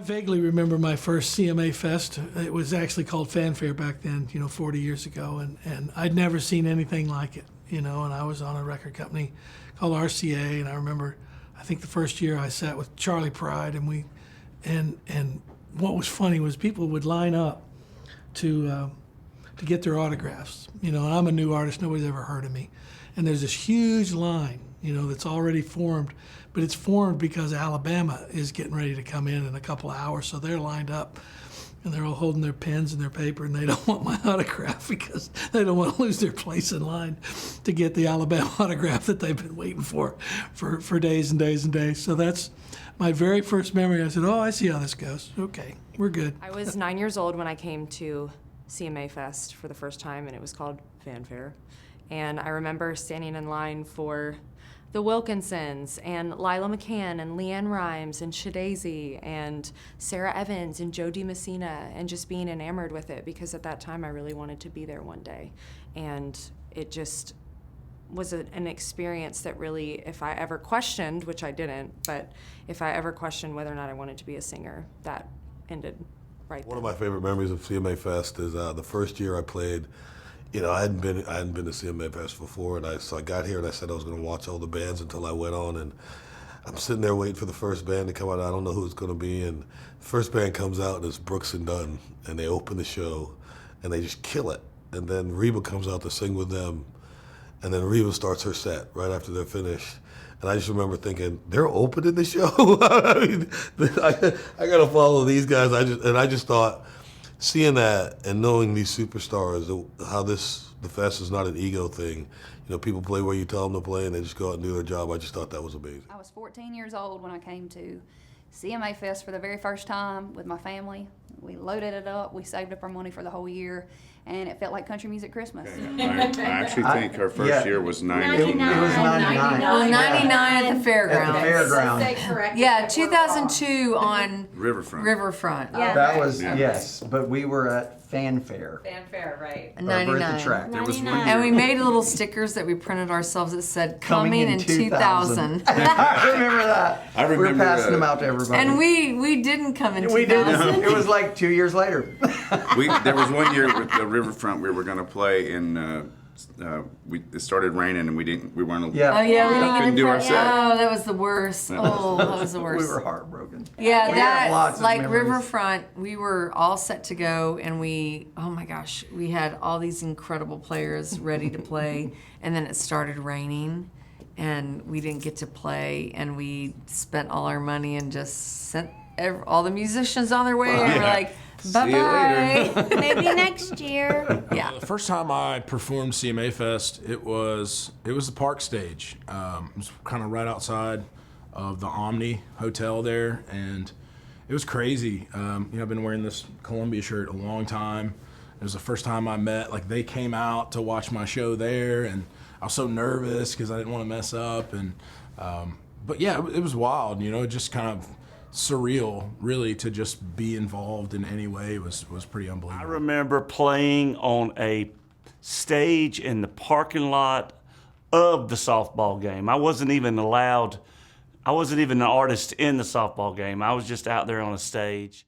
vaguely remember my first CMA Fest. It was actually called Fanfare back then, 40 years ago, and I'd never seen anything like it, and I was on a record company called RCA, and I remember, I think the first year I sat with Charlie Pride, and what was funny was people would line up to get their autographs, and I'm a new artist, nobody's ever heard of me, and there's this huge line, that's already formed, but it's formed because Alabama is getting ready to come in a couple of hours, so they're lined up, and they're all holding their pens and their paper, and they don't want my autograph because they don't want to lose their place in line to get the Alabama autograph that they've been waiting for days and days and days. So that's my very first memory. I said, oh, I see how this goes. Okay, we're good. I was 9 years old when I came to CMA Fest for the first time, and it was called Fanfare. And I remember standing in line for the Wilkinsons and Lila McCann and Leanne Rimes and Shadazy and Sarah Evans and Joe DiMessina, and just being enamored with it because at that time I really wanted to be there one day. And it just was an experience that really, if I ever questioned, which I didn't, but if I ever questioned whether or not I wanted to be a singer, that ended right One there. of my favorite memories of CMA Fest is the first year I played. I hadn't been to CMA Fest before, so I got here and I said I was going to watch all the bands until I went on, and I'm sitting there waiting for the first band to come out. I don't know who it's going to be, and the first band comes out and it's Brooks and Dunn, and they open the show, and they just kill it. And then Reba comes out to sing with them, and then Reba starts her set right after they're finished. And I just remember thinking, they're opening the show? I mean, I got to follow these guys. I just thought, seeing that and knowing these superstars, how the fest is not an ego thing. People play where you tell them to play and they just go out and do their job. I just thought that was amazing. I was 14 years old when I came to CMA Fest for the very first time with my family. We loaded it up, we saved up our money for the whole year, and it felt like country music Christmas. I actually think our first year was 99. It was 99. Well, 99 at the fairgrounds. At the fairground. Yeah, 2002 on Riverfront. Yeah. That was, Yeah. yes, but we were at Fanfare. Fanfare, right. Over at the 99. track. There was one year. And we made little stickers that we printed ourselves that said coming in 2000. I remember that. I We were remember passing that. them out to everybody. And we didn't come in We 2000. didn't. It was like 2 years later. There was one year with the Riverfront we were going to play, and it started raining, and we weren't. Yeah. Oh yeah, we didn't couldn't get do to our play. set. Oh, that was the worst. Oh, that was the We worst. were heartbroken. Yeah, We have lots of that, like memories. Riverfront, we were all set to go, and oh my gosh, we had all these incredible players ready to play, and then it started raining, and we didn't get to play, and we spent all our money and just sent all the musicians on their way, and we're like, bye-bye. Maybe next year. Yeah. The first time I performed CMA Fest, it was the park stage. It was kind of right outside of the Omni Hotel there, and it was crazy. I've been wearing this Columbia shirt a long time. It was the first time I met, they came out to watch my show there, and I was so nervous because I didn't want to mess up. And but yeah, it was wild. Just kind of surreal, really, to just be involved in any way was pretty unbelievable. I remember playing on a stage in the parking lot of the softball game. I wasn't even an artist in the softball game. I was just out there on a stage.